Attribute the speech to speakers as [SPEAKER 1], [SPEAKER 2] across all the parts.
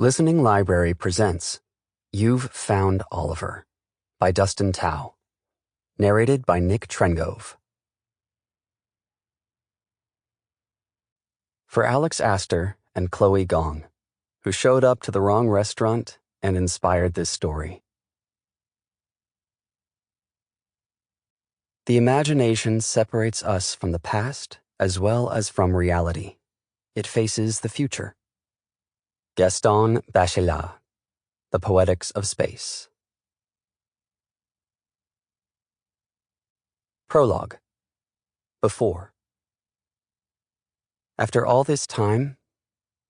[SPEAKER 1] Listening Library presents You've Found Oliver by Dustin Thao. Narrated by Trengove. For Alex Astor and Chloe Gong, who showed up to the wrong restaurant and inspired this story. The imagination separates us from the past as well as from reality. It faces the future. Gaston Bachelard, The Poetics of Space. Prologue. Before. After all this time,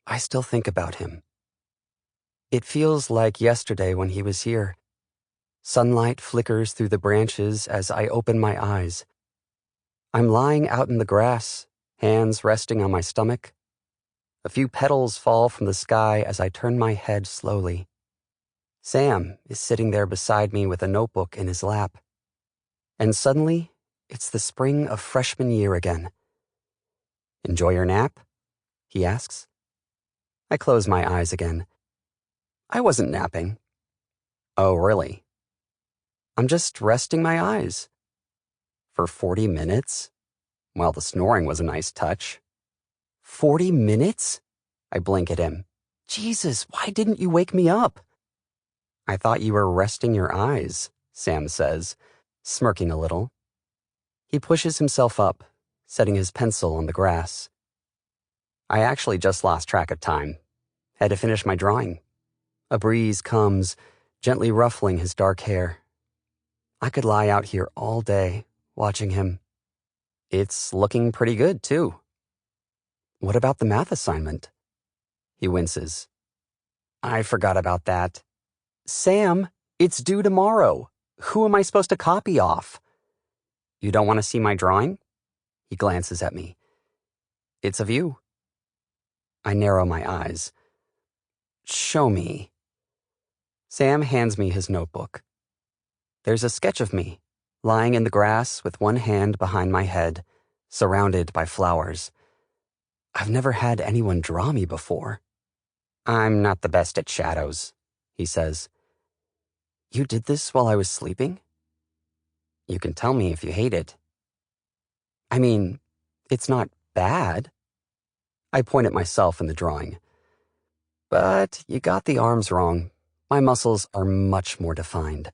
[SPEAKER 1] I still think about him. It feels like yesterday when he was here. Sunlight flickers through the branches as I open my eyes. I'm lying out in the grass, hands resting on my stomach. A few petals fall from the sky as I turn my head slowly. Sam is sitting there beside me with a notebook in his lap. And suddenly, it's the spring of freshman year again. "Enjoy your nap?" he asks. I close my eyes again. I wasn't napping. "Oh, really?" "I'm just resting my eyes." "For 40 minutes? Well, the snoring was a nice touch." 40 minutes? I blink at him. Jesus, why didn't you wake me up? "I thought you were resting your eyes," Sam says, smirking a little. He pushes himself up, setting his pencil on the grass. I actually just lost track of time. Had to finish my drawing. A breeze comes, gently ruffling his dark hair. I could lie out here all day, watching him. It's looking pretty good, too. What about the math assignment? He winces. I forgot about that. Sam, it's due tomorrow. Who am I supposed to copy off? You don't want to see my drawing? He glances at me. It's of you. I narrow my eyes. Show me. Sam hands me his notebook. There's a sketch of me, lying in the grass with one hand behind my head, surrounded by flowers. I've never had anyone draw me before. I'm not the best at shadows, he says. You did this while I was sleeping? You can tell me if you hate it. I mean, it's not bad. I point at myself in the drawing. But you got the arms wrong. My muscles are much more defined.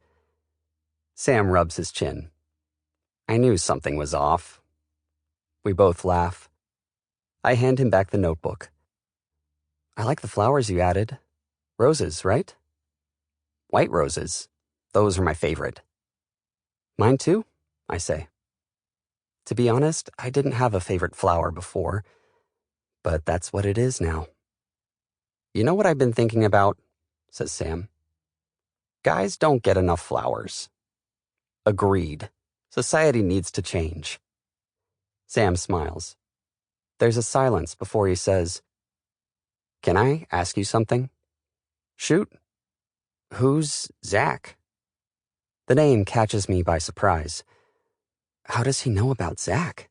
[SPEAKER 1] Sam rubs his chin. I knew something was off. We both laugh. I hand him back the notebook. I like the flowers you added. Roses, right? White roses. Those are my favorite. Mine too, I say. To be honest, I didn't have a favorite flower before, but that's what it is now. You know what I've been thinking about, says Sam. Guys don't get enough flowers. Agreed. Society needs to change. Sam smiles. There's a silence before he says, Can I ask you something? Shoot. Who's Zach? The name catches me by surprise. How does he know about Zach?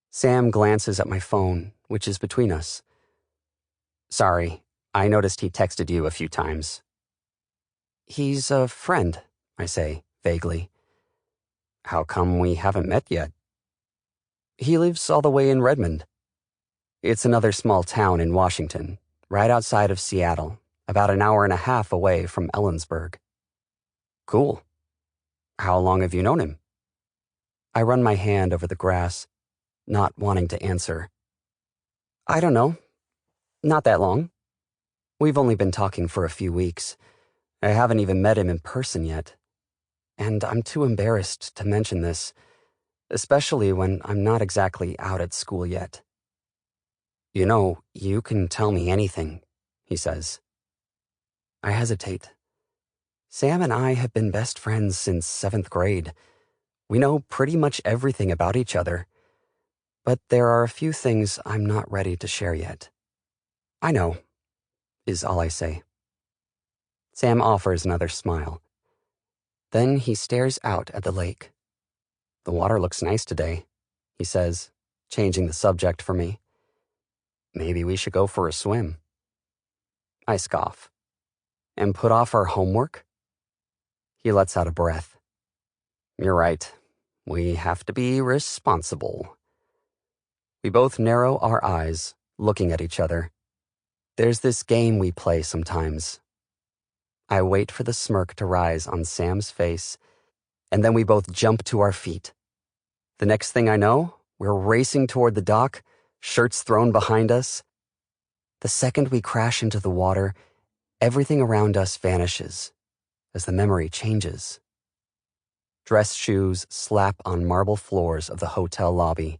[SPEAKER 1] Sam glances at my phone, which is between us. Sorry, I noticed he texted you a few times. He's a friend, I say, vaguely. How come we haven't met yet? He lives all the way in Redmond. It's another small town in Washington, right outside of Seattle, about an hour and a half away from Ellensburg. Cool. How long have you known him? I run my hand over the grass, not wanting to answer. I don't know. Not that long. We've only been talking for a few weeks. I haven't even met him in person yet. And I'm too embarrassed to mention this, especially when I'm not exactly out at school yet. You know, you can tell me anything, he says. I hesitate. Sam and I have been best friends since 7th grade. We know pretty much everything about each other. But there are a few things I'm not ready to share yet. I know, is all I say. Sam offers another smile. Then he stares out at the lake. The water looks nice today, he says, changing the subject for me. Maybe we should go for a swim. I scoff. And put off our homework? He lets out a breath. You're right. We have to be responsible. We both narrow our eyes, looking at each other. There's this game we play sometimes. I wait for the smirk to rise on Sam's face, and then we both jump to our feet. The next thing I know, we're racing toward the dock, shirts thrown behind us. The second we crash into the water, everything around us vanishes as the memory changes. Dress shoes slap on marble floors of the hotel lobby.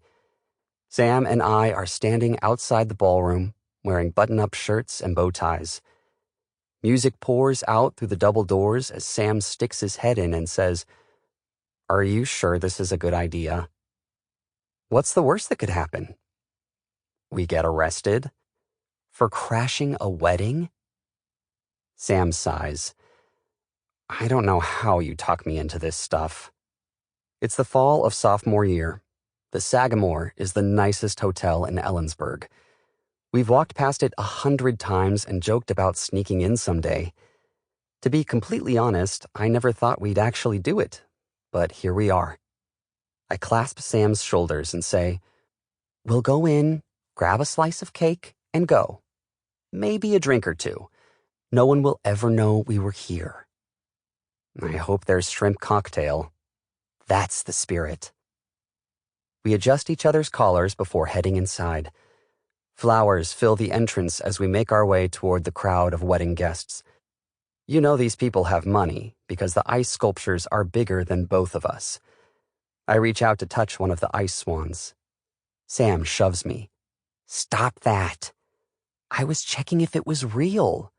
[SPEAKER 1] Sam and I are standing outside the ballroom, wearing button-up shirts and bow ties. Music pours out through the double doors as Sam sticks his head in and says, "Are you sure this is a good idea?" What's the worst that could happen? We get arrested? For crashing a wedding? Sam sighs. I don't know how you talk me into this stuff. It's the fall of sophomore year. The Sagamore is the nicest hotel in Ellensburg. We've walked past it 100 times and joked about sneaking in someday. To be completely honest, I never thought we'd actually do it, but here we are. I clasp Sam's shoulders and say, we'll go in, grab a slice of cake, and go. Maybe a drink or two. No one will ever know we were here. I hope there's shrimp cocktail. That's the spirit. We adjust each other's collars before heading inside. Flowers fill the entrance as we make our way toward the crowd of wedding guests. You know these people have money because the ice sculptures are bigger than both of us. I reach out to touch one of the ice swans. Sam shoves me. Stop that. I was checking if it was real.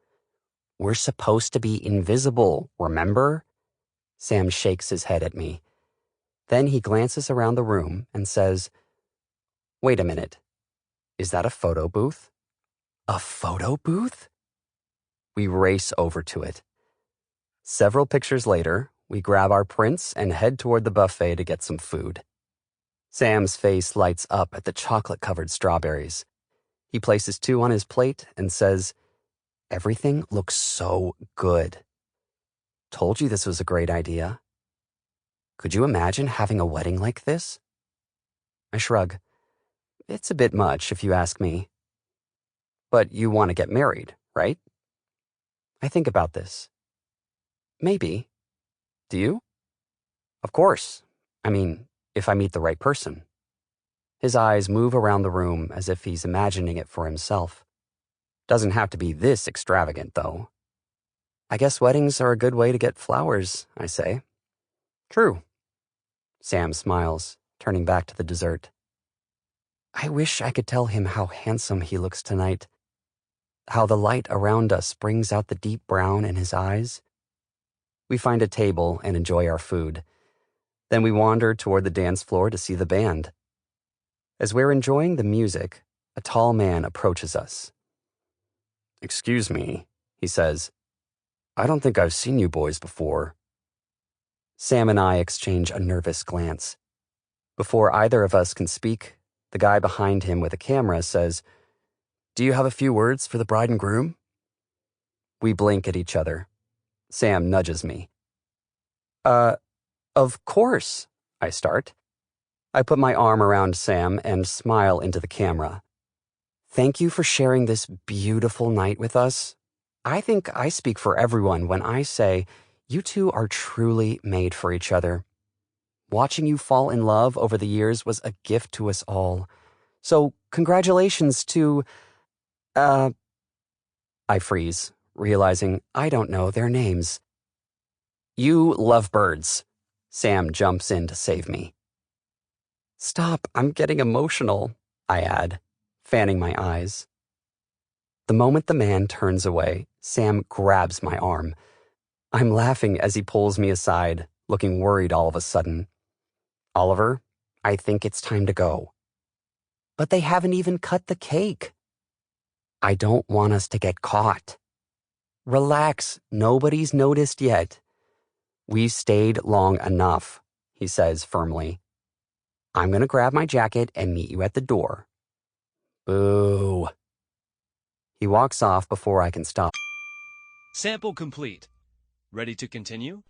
[SPEAKER 1] We're supposed to be invisible, remember? Sam shakes his head at me. Then he glances around the room and says, wait a minute. Is that a photo booth? A photo booth? We race over to it. Several pictures later, we grab our prints and head toward the buffet to get some food. Sam's face lights up at the chocolate-covered strawberries. He places 2 on his plate and says, everything looks so good. Told you this was a great idea. Could you imagine having a wedding like this? I shrug. It's a bit much, if you ask me. But you want to get married, right? I think about this. Maybe. Do you? Of course. I mean, if I meet the right person. His eyes move around the room as if he's imagining it for himself. Doesn't have to be this extravagant, though. I guess weddings are a good way to get flowers, I say. True. Sam smiles, turning back to the dessert. I wish I could tell him how handsome he looks tonight. How the light around us brings out the deep brown in his eyes. We find a table and enjoy our food. Then we wander toward the dance floor to see the band. As we're enjoying the music, a tall man approaches us. Excuse me, he says. I don't think I've seen you boys before. Sam and I exchange a nervous glance. Before either of us can speak, the guy behind him with a camera says, Do you have a few words for the bride and groom? We blink at each other. Sam nudges me. Of course, I start. I put my arm around Sam and smile into the camera. Thank you for sharing this beautiful night with us. I think I speak for everyone when I say you two are truly made for each other. Watching you fall in love over the years was a gift to us all. So congratulations to, I freeze, realizing I don't know their names. You lovebirds. Sam jumps in to save me. Stop, I'm getting emotional, I add, fanning my eyes. The moment the man turns away, Sam grabs my arm. I'm laughing as he pulls me aside, looking worried all of a sudden. Oliver, I think it's time to go. But they haven't even cut the cake. I don't want us to get caught. Relax, nobody's noticed yet. We've stayed long enough, he says firmly. I'm going to grab my jacket and meet you at the door. Boo. He walks off before I can stop.
[SPEAKER 2] Sample complete. Ready to continue?